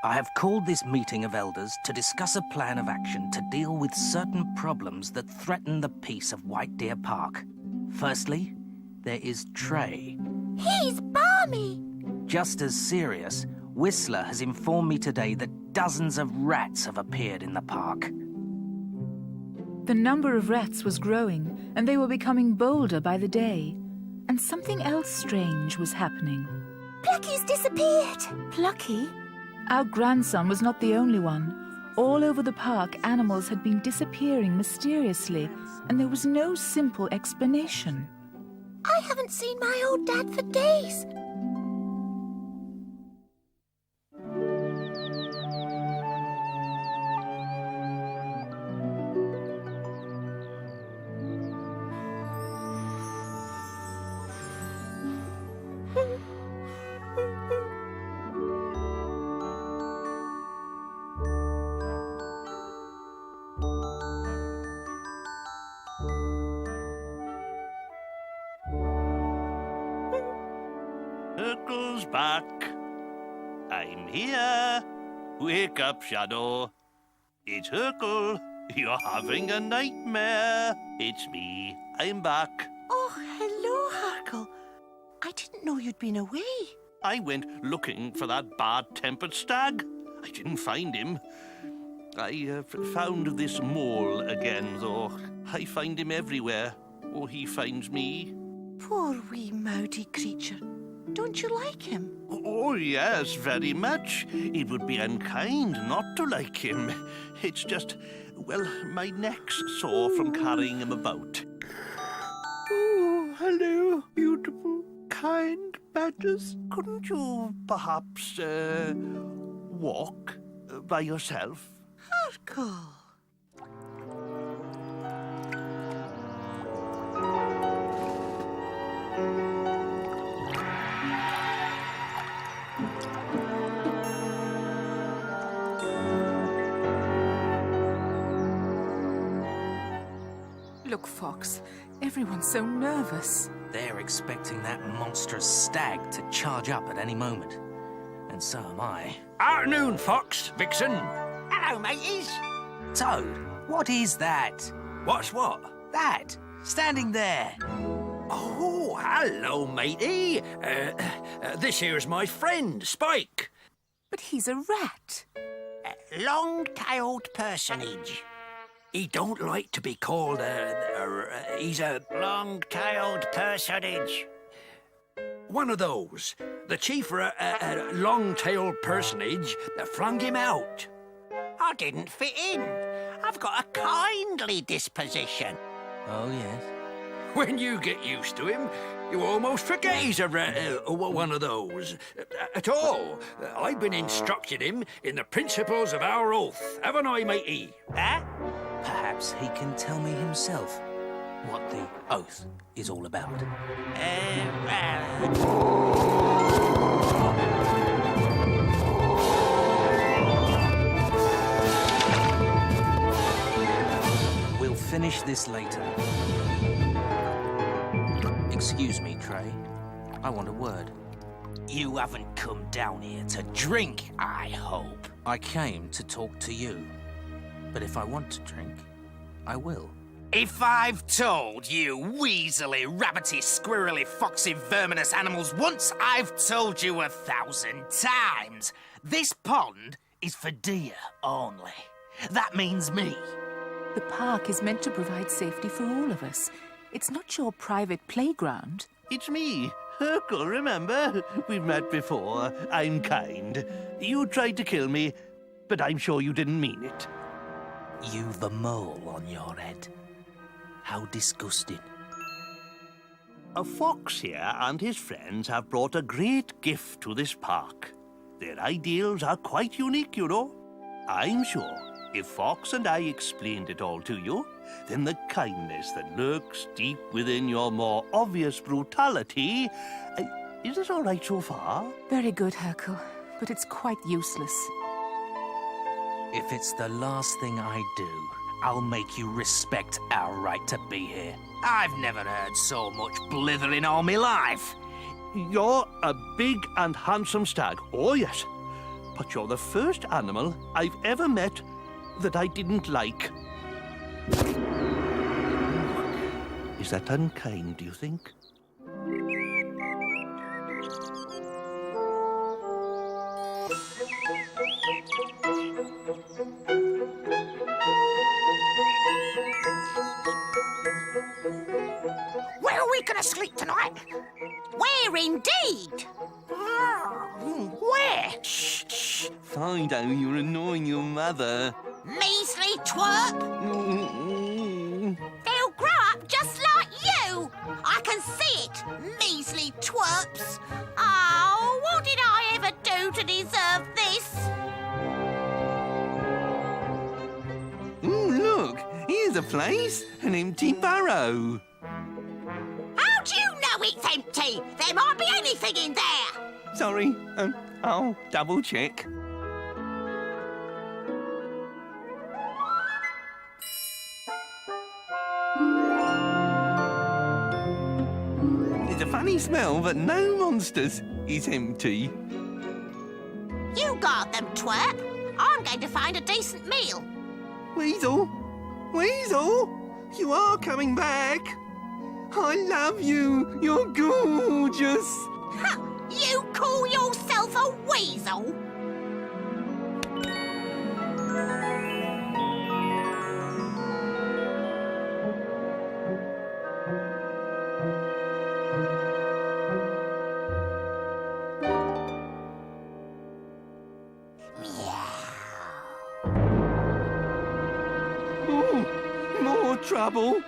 I have called this meeting of elders to discuss a plan of action to deal with certain problems that threaten the peace of White Deer Park. Firstly, there is Trey. He's balmy! Just as serious, Whistler has informed me today that dozens of rats have appeared in the park. The number of rats was growing, and they were becoming bolder by the day. And something else strange was happening. Plucky's disappeared! Plucky? Our grandson was not the only one. All over the park, animals had been disappearing mysteriously, and there was no simple explanation. I haven't seen my old dad for days. Urkel's back. I'm here. Wake up, Shadow. It's Urkel. You're having a nightmare. It's me. I'm back. Oh, hello, Harkle. I didn't know you'd been away. I went looking for that bad-tempered stag. I didn't find him. I found this mole again, though. I find him everywhere. Or he finds me. Poor wee moudy creature. Don't you like him? Oh, yes, very much. It would be unkind not to like him. It's just, well, my neck's sore from carrying him about. Oh, hello, beautiful, kind badgers. Couldn't you perhaps, walk by yourself? Harkle. Look, Fox, everyone's so nervous. They're expecting that monstrous stag to charge up at any moment. And so am I. Afternoon, Fox, Vixen. Hello, mateys. Toad, what is that? What's what? That, standing there. Oh, hello, matey. This here's my friend, Spike. But he's a rat. Long-tailed personage. He don't like to be called he's a Long-tailed personage. one of those. The chief for a long-tailed personage flung him out. I didn't fit in. I've got a kindly disposition. Oh, yes. When you get used to him, you almost forget he's a one of those. At all. I've been instructing him in the principles of our oath, haven't I, matey? Huh? Perhaps he can tell me himself what the oath is all about. We'll finish this later. Excuse me, Trey. I want a word. You haven't come down here to drink, I hope. I came to talk to you. But if I want to drink, I will. If I've told you weaselly, rabbity, squirrely, foxy, verminous animals once, I've told you 1,000 times. This pond is for deer only. That means me. The park is meant to provide safety for all of us. It's not your private playground. It's me, Urkel, remember? We've met before. I'm kind. You tried to kill me, but I'm sure you didn't mean it. You've a mole on your head. How disgusting. A fox here and his friends have brought a great gift to this park. Their ideals are quite unique, you know. I'm sure if Fox and I explained it all to you, then the kindness that lurks deep within your more obvious brutality... is this all right so far? Very good, Hercule, but it's quite useless. If it's the last thing I do, I'll make you respect our right to be here. I've never heard so much blithering all my life. You're a big and handsome stag. Oh, yes. but you're the first animal I've ever met that I didn't like. Is that unkind, do you think? Where are we going to sleep tonight? Where indeed? Where? Shh, shh. Fido, you're annoying your mother. Measly twerp. They'll grow up just like you. I can see it. Measly twerps. Oh, what did I ever do to deserve this? Look, here's a place, an empty burrow. How do you know it's empty? There might be anything in there. Sorry, I'll double check. It's a funny smell, but no monsters. It's empty. You guard them, twerp. I'm going to find a decent meal. Weasel! Weasel! You are coming back! I love you! You're gorgeous! Ha! You call yourself a weasel? Oh, more trouble!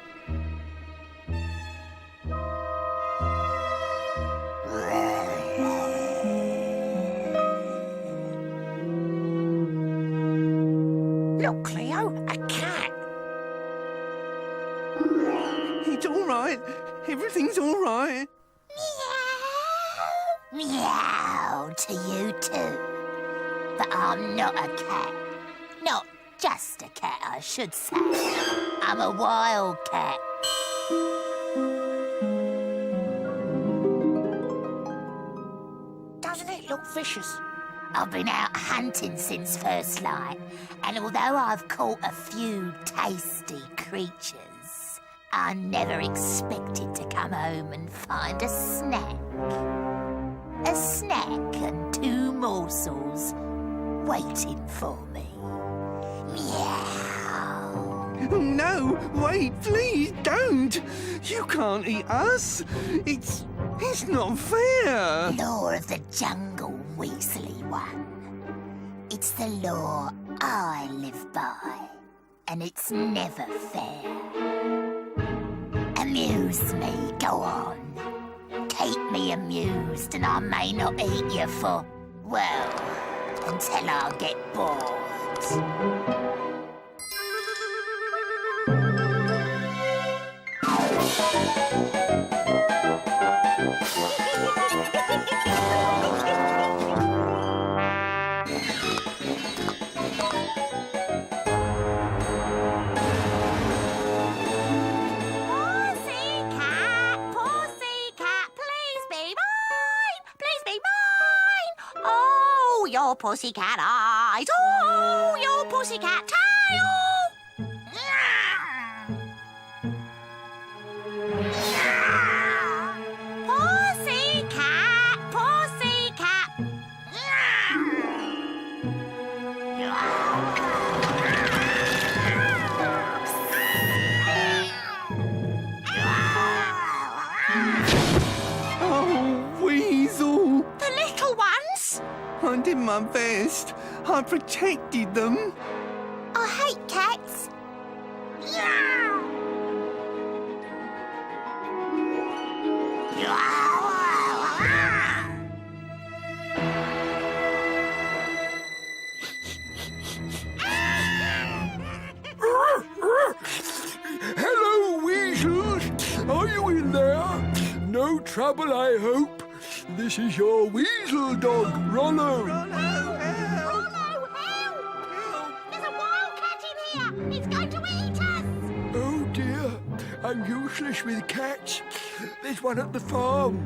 Look, Cleo, a cat. It's all right. Everything's all right. Meow. Meow to you too. But I'm not a cat. Not just a cat, I should say. I'm a wild cat. Doesn't it look vicious? I've been out hunting since first light, and although I've caught a few tasty creatures, I never expected to come home and find a snack. A snack and 2 morsels waiting for me. Meow. No, wait, please don't! You can't eat us! It's not fair! Law of the jungle, Weasley one. It's the law I live by, and it's never fair. Amuse me, go on. Keep me amused, and I may not eat you for, well, until I get bored. Your pussycat eyes, oh, your pussycat tail. Pussycat, pussycat. Oh, Weasel! The little ones? I did my best. I protected them. I hate cats. Hello, weasels. Are you in there? No trouble, I hope. This is your weasel dog, Rollo. Rollo, help! There's a wildcat in here! It's going to eat us! Oh dear, I'm useless with cats. There's one at the farm.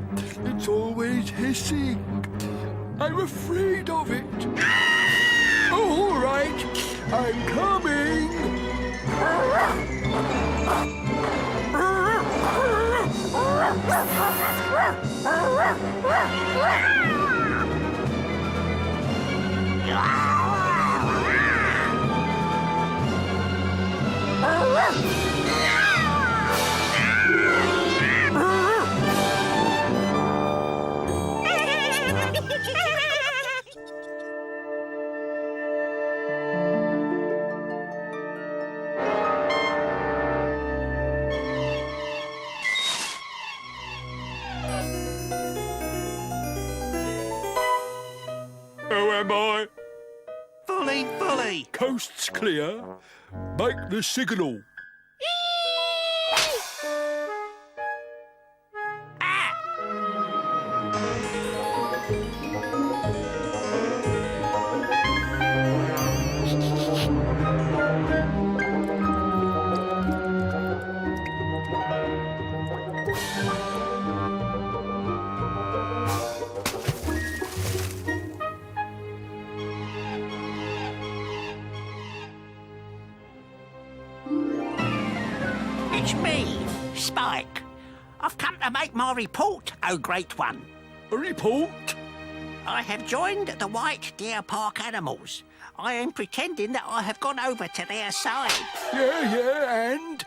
It's always hissing. I'm afraid of it. I'm coming! How am I? Fully. Coast's clear. Make the signal. It's me, Spike. I've come to make my report, O Great One. A report? I have joined the White Deer Park animals. I am pretending that I have gone over to their side. Yeah, and?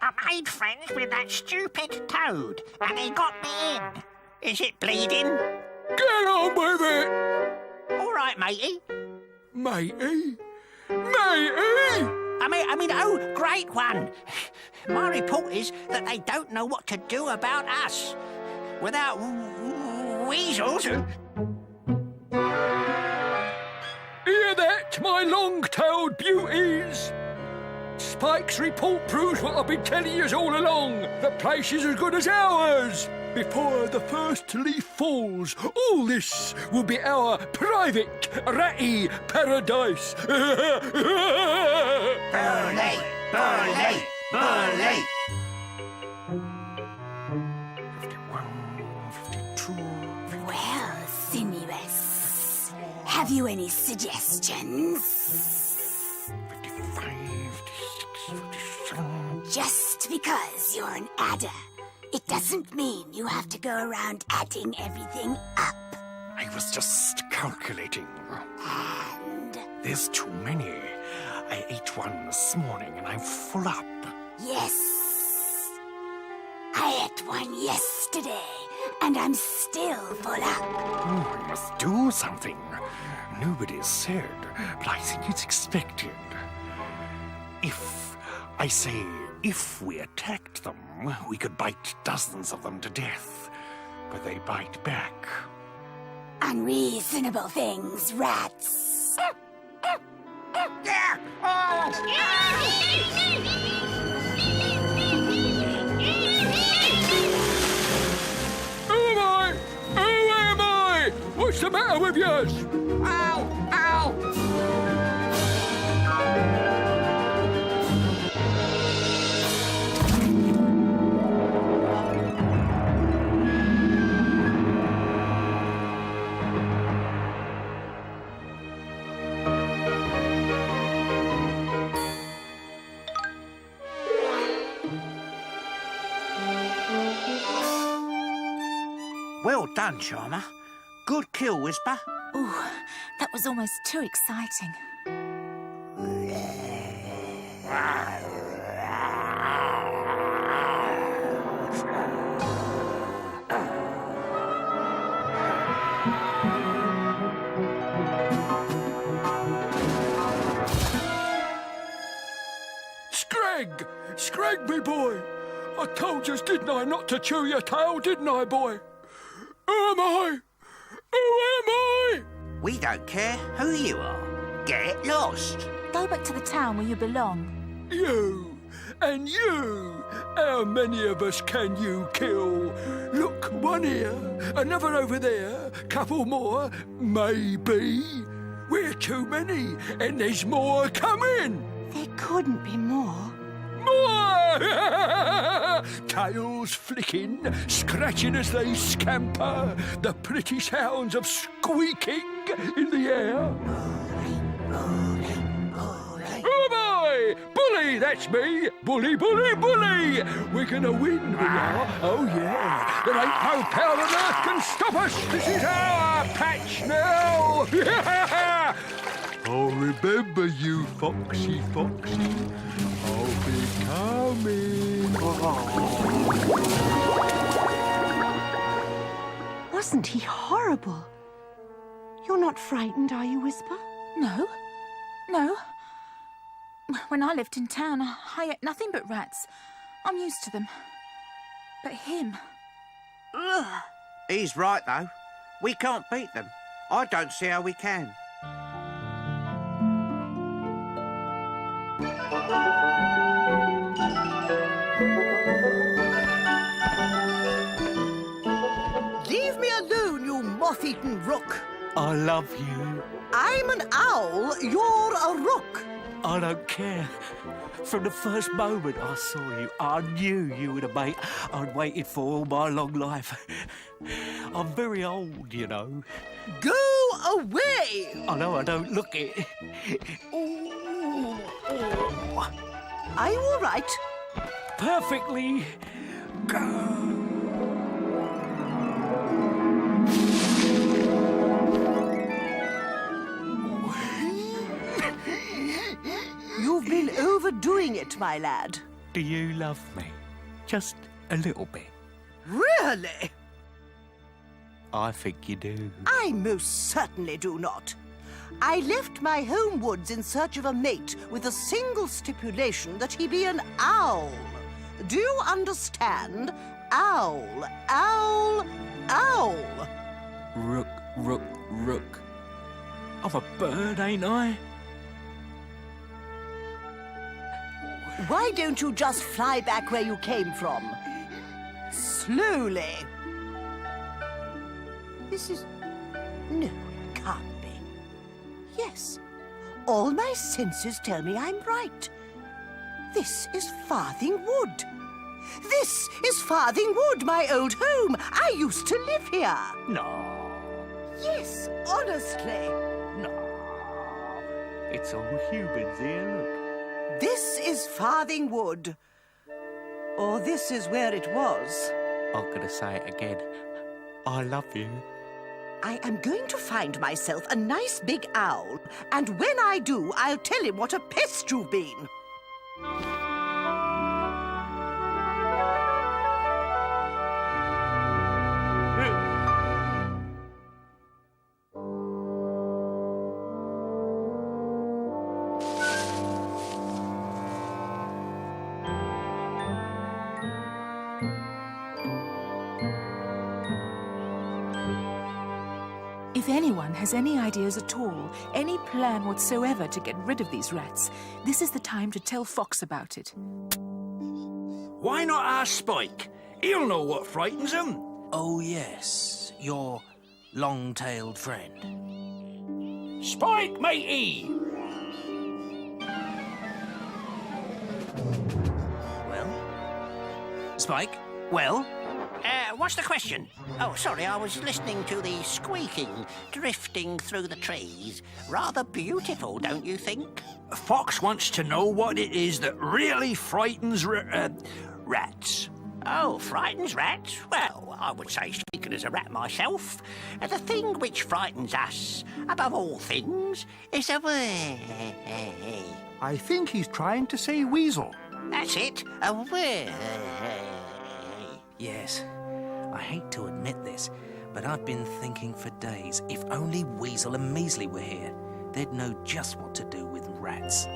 I made friends with that stupid toad, and he got me in. Is it bleeding? Get on with it! All right, matey. Matey? I mean, oh, Great One. My report is that they don't know what to do about us. Without weasels. Hear that, my long-tailed beauties? Spike's report proves what I've been telling you all along. The place is as good as ours. Before the first leaf falls, all this will be our private ratty paradise. Burley! Well, Sinuous, have you any suggestions? 55, 56, Just because you're an adder, it doesn't mean you have to go around adding everything up. I was just calculating. And There's too many. I ate one this morning and I'm full up. yes, I ate one yesterday, and I'm still full up. Oh, I must do something. Nobody said, but I think it's expected. If we attacked them, we could bite dozens of them to death. But they bite back. Unreasonable things, rats. Who am I? What's the matter with yours? Well done, Charmer. Good kill, Whisper. Ooh, that was almost too exciting. Scrag, me boy. I told you, didn't I, not to chew your tail, didn't I, boy? Who am I? We don't care who you are. Get lost. Go back to the town where you belong. You and you. How many of us can you kill? Look, one here, another over there, couple more, maybe. We're too many, and there's more coming. There couldn't be more. More! Tails flicking, scratching as they scamper, the pretty sounds of squeaking in the air. Hey, that's me. Bully, bully, bully. We're gonna win, we are. Oh, yeah. There ain't no power on earth can stop us. This is our patch now. I'll remember you, Foxy Foxy. I'll be coming. Wasn't he horrible? You're not frightened, are you, Whisper? No. When I lived in town, I ate nothing but rats. I'm used to them. But him... Ugh. He's right, though. We can't beat them. I don't see how we can. Leave me alone, you moth-eaten rook. I love you. I'm an owl, you're a rook. I don't care. From the first moment I saw you, I knew you were the mate I'd waited for all my long life. I'm very old, you know. Go away! I know I don't look it. Ooh. Are you all right? Perfectly. You've been overdoing it, my lad. Do you love me? Just a little bit. Really? I think you do. I most certainly do not. I left my home woods in search of a mate with a single stipulation that he be an owl. Do you understand? Owl, owl, owl. Rook, rook, rook. I'm a bird, ain't I? Why don't you just fly back where you came from? Slowly. This is... No, it can't be. Yes. All my senses tell me I'm right. This is Farthing Wood. This is Farthing Wood, my old home. I used to live here. No. Yes, honestly. No. It's all humans here, look. This is Farthing Wood. Or this is where it was. I'm gonna say it again. I love you. I am going to find myself a nice big owl, and when I do, I'll tell him what a pest you've been. If anyone has any ideas at all, any plan whatsoever to get rid of these rats, this is the time to tell Fox about it. Why not ask Spike? He'll know what frightens him. Oh, yes, your long-tailed friend. Spike, matey! Well? Spike, well? What's the question? Oh, sorry, I was listening to the squeaking, drifting through the trees. Rather beautiful, don't you think? Fox wants to know what it is that really frightens rats. Oh, frightens rats? Well, I would say, speaking as a rat myself, the thing which frightens us, above all things, is a I think he's trying to say weasel. That's it, a Yes. I hate to admit this, but I've been thinking for days, if only Weasel and Measley were here, they'd know just what to do with rats.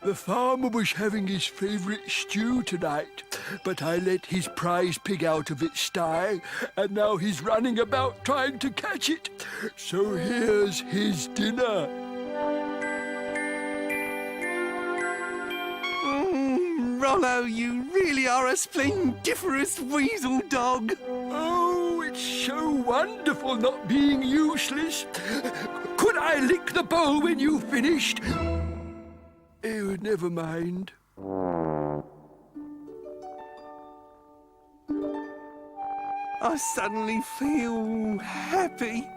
The farmer was having his favourite stew tonight, but I let his prize pig out of its sty, and now he's running about trying to catch it. So here's his dinner. Rollo, you really are a splendiferous weasel dog. Oh, it's so wonderful not being useless. Could I lick the bowl when you finished? Oh, never mind. I suddenly feel happy.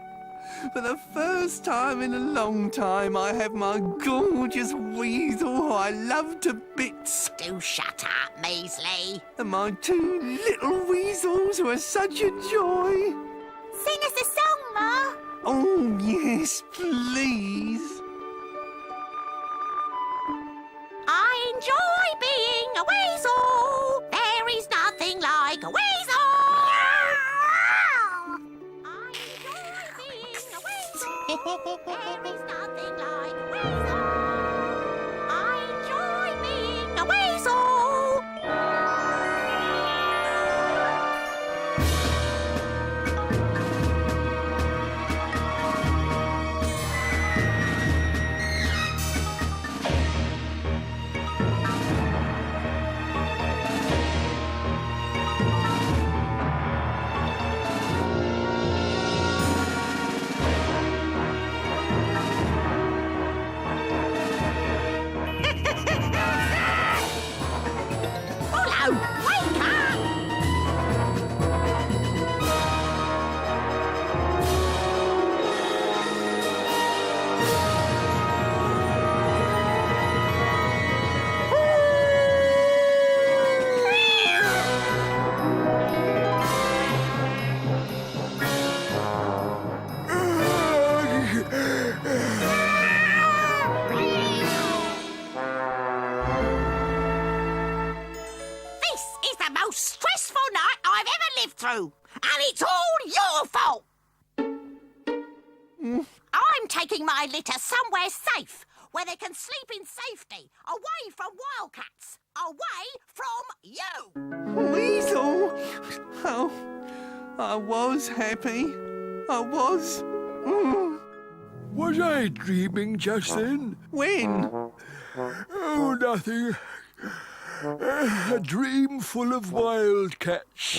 For the first time in a long time, I have my gorgeous weasel who I love to bits. Do shut up, Measley. And my two little weasels who are such a joy. Sing us a song, Ma. Oh, yes, please. I enjoy being a weasel. There is nothing like a weasel. I enjoy being a weasel. There is nothing like a weasel. I enjoy being a weasel. Through, and it's all your fault. I'm taking my litter somewhere safe, where they can sleep in safety, away from wildcats, away from you. Weasel? Oh, I was happy. I was. Was I dreaming just then? When? Oh, nothing. A dream full of wildcats.